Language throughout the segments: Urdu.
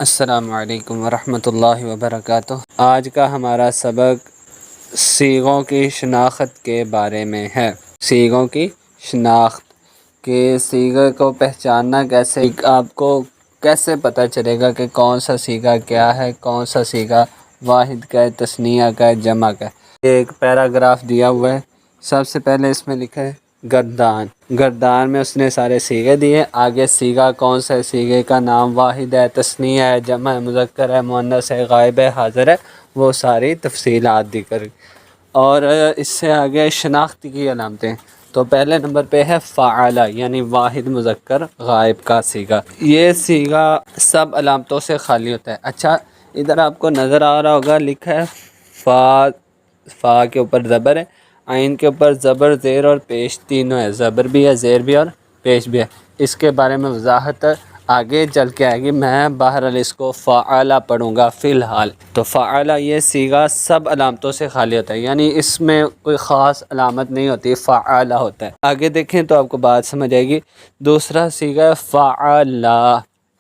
السلام علیکم ورحمۃ اللہ وبرکاتہ۔ آج کا ہمارا سبق صیغوں کی شناخت کے بارے میں ہے۔ صیغوں کی شناخت کہ صیغے کو پہچاننا کیسے، آپ کو کیسے پتہ چلے گا کہ کون سا صیغہ کیا ہے، کون سا صیغہ واحد کا ہے، تثنیہ کا ہے، جمع کا ہے۔ ایک پیراگراف دیا ہوا ہے، سب سے پہلے اس میں لکھا ہے گردان۔ گردان میں اس نے سارے صیغے دیے، آگے صیغہ کون سا ہے، صیغے کا نام واحد ہے، تثنیہ ہے، جمع ہے، مذکر ہے، مؤنث ہے، غائب ہے، حاضر ہے، وہ ساری تفصیلات دی کر۔ اور اس سے آگے شناخت کی علامتیں، تو پہلے نمبر پہ ہے فعل، یعنی واحد مذکر غائب کا صیغہ۔ یہ صیغہ سب علامتوں سے خالی ہوتا ہے۔ اچھا، ادھر آپ کو نظر آ رہا ہوگا لکھا ہے فا کے اوپر زبر ہے، عین کے اوپر زبر، زیر اور پیش تینوں ہے، زبر بھی ہے، زیر بھی اور پیش بھی ہے۔ اس کے بارے میں وضاحت آگے چل کے آئے گی، میں بہرحال اس کو فعل پڑھوں گا فی الحال۔ تو فعل یہ صیغہ سب علامتوں سے خالی ہوتا ہے، یعنی اس میں کوئی خاص علامت نہیں ہوتی، فعل ہوتا ہے۔ آگے دیکھیں تو آپ کو بات سمجھ آئے گی۔ دوسرا صیغہ فعل،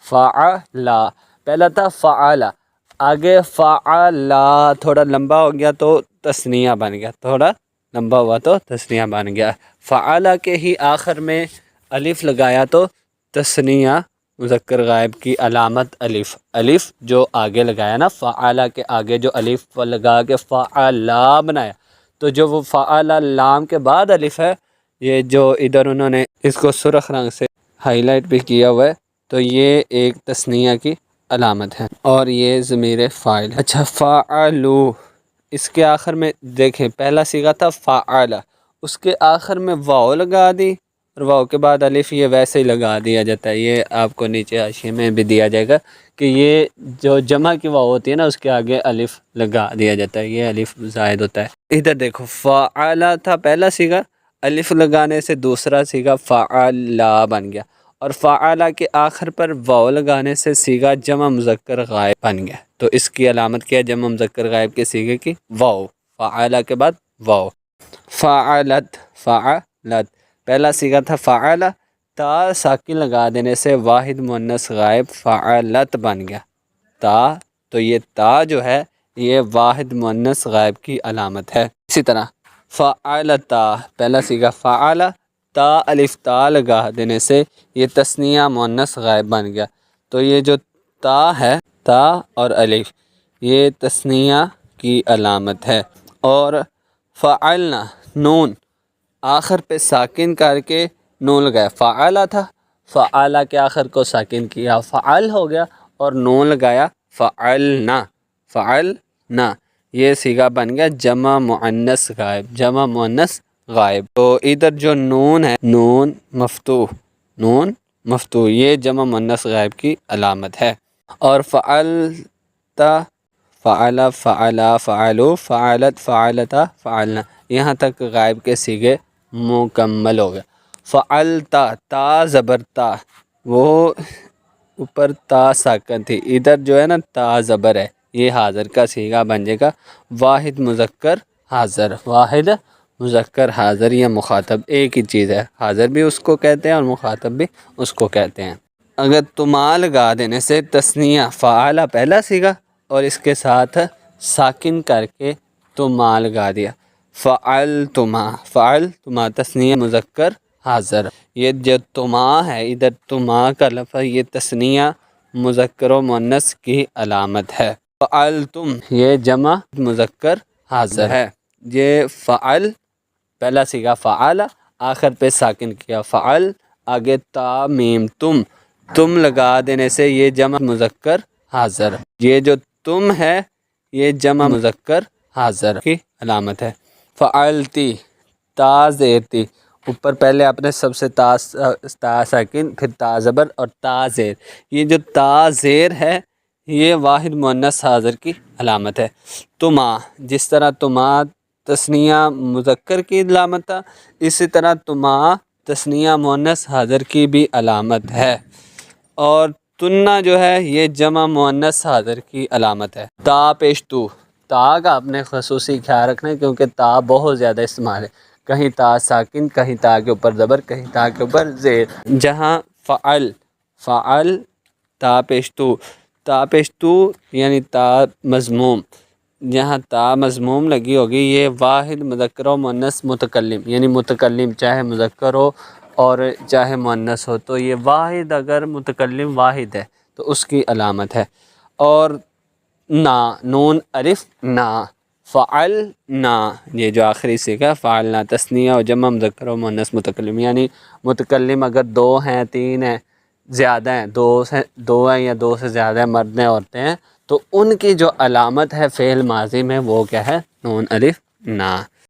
فعل، پہلا تھا فعل، آگے فعل تھوڑا لمبا ہو گیا تو تثنیہ بن گیا، تھوڑا لمبا ہوا تو تثنیہ بن گیا۔ فعل کے ہی آخر میں الف لگایا تو تثنیہ مذکر غائب کی علامت الف، الف جو آگے لگایا نا، فعل کے آگے جو الف لگا کے فعل بنایا، تو جو وہ فعل لام کے بعد الف ہے، یہ جو ادھر انہوں نے اس کو سرخ رنگ سے ہائی لائٹ بھی کیا ہوا ہے، تو یہ ایک تثنیہ کی علامت ہے، اور یہ ضمیر فاعل۔ اچھا، فعلو، اس کے آخر میں دیکھیں پہلا صیغہ تھا فعل، اس کے آخر میں واو لگا دی، اور واو کے بعد الف یہ ویسے ہی لگا دیا جاتا ہے۔ یہ آپ کو نیچے حاشیے میں بھی دیا جائے گا کہ یہ جو جمع کی واو ہوتی ہے نا، اس کے آگے الف لگا دیا جاتا ہے، یہ الف زائد ہوتا ہے۔ ادھر دیکھو فعل تھا پہلا صیغہ، الف لگانے سے دوسرا صیغہ فعل بن گیا، اور فعل کے آخر پر واو لگانے سے صیغہ جمع مذکر غائب بن گیا۔ تو اس کی علامت کیا ہے جمع مذکر غائب کے صیغے کی؟ واو، فعل کے بعد واو۔ فعلت، فعلت، پہلا صیغہ تھا فعل، تا ساکن لگا دینے سے واحد مؤنث غائب فعلت بن گیا، تا، تو یہ تا جو ہے یہ واحد مؤنث غائب کی علامت ہے۔ اسی طرح فعلتا، پہلا صیغہ فعل، تا الف تا لگا دینے سے یہ تثنیہ مؤنث غائب بن گیا، تو یہ جو تا ہے، تا اور الف، یہ تثنیہ کی علامت ہے۔ اور فعلنا، نون، آخر پہ ساکن کر کے نون لگایا، فعل تھا، فعل کے آخر کو ساکن کیا، فعل ہو گیا، اور نون لگایا فعلنا، فعلنا، یہ صیغہ بن گیا جمع مؤنث غائب، جمع مؤنث غائب۔ تو ادھر جو نون ہے، نون مفتوح، نون مفتوح، یہ جمع مؤنث غائب کی علامت ہے۔ اور فعلتا، فعل، فعلا، فعلو، فعلت، فعلتا، فعلنا، یہاں تک غائب کے صیغے مکمل ہو گئے۔ فعلتا، تا زبر تا، وہ اوپر تا ساکن تھی، ادھر جو ہے نا تا زبر ہے، یہ حاضر کا صیغہ بن جائے گا واحد مذکر حاضر، واحد مذکر حاضر، یا مخاطب ایک ہی چیز ہے، حاضر بھی اس کو کہتے ہیں اور مخاطب بھی اس کو کہتے ہیں۔ اگر تما لگا دینے سے تثنیہ فعل پہلا صیغہ، اور اس کے ساتھ ساکن کر کے تما لگا دیا، فعلتما، فعلتما، تثنیہ مذکر حاضر۔ یہ جو تما ہے، ادھر تما کا لفظ، یہ تثنیہ مذکر و مؤنث کی علامت ہے۔ فعلتم، یہ جمع مذکر حاضر ہے۔ یہ فعل، پہلا صیغہ فعل، آخر پہ ساکن کیا فعل، آگے تا میم تم، تم لگا دینے سے یہ جمع مذکر حاضر، یہ جو تم ہے یہ جمع مذکر حاضر کی علامت ہے۔ فعلتی، تا زیر تی، اوپر پہلے آپ نے سب سے تا ساکن، پھر تا زبر اور تا زیر، یہ جو تا زیر ہے یہ واحد مؤنث حاضر کی علامت ہے۔ تما، جس طرح تما تثنیہ مذکر کی علامت تھا، اسی طرح تما تثنیہ مؤنث حاضر کی بھی علامت ہے۔ اور تننا جو ہے یہ جمع مؤنث حاضر کی علامت ہے۔ تا پیش تو، تا کا اپنے خصوصی خیال رکھنا ہے کیونکہ تا بہت زیادہ استعمال ہے، کہیں تا ساکن، کہیں تا کے اوپر زبر، کہیں تا کے اوپر زیر۔ جہاں فعل، فعل، تا پیش تو، تا پیش تو یعنی تا مضموم، جہاں تا مضموم لگی ہوگی یہ واحد مذکر و مؤنث متکلم، یعنی متکلم چاہے مذکر ہو اور چاہے مؤنث ہو، تو یہ واحد اگر متکلم واحد ہے تو اس کی علامت ہے۔ اور نا، نون الف نا، فعلنا، یہ جو آخری صیغہ فعلنا تثنیہ و جمع مذکر و مؤنث متکلم، یعنی متکلم اگر دو ہیں، تین ہیں، زیادہ ہیں، دو ہیں یا دو سے زیادہ ہیں، مرد ہیں، عورتیں ہیں، تو ان کی جو علامت ہے فعل ماضی میں وہ کیا ہے؟ نون الف نا۔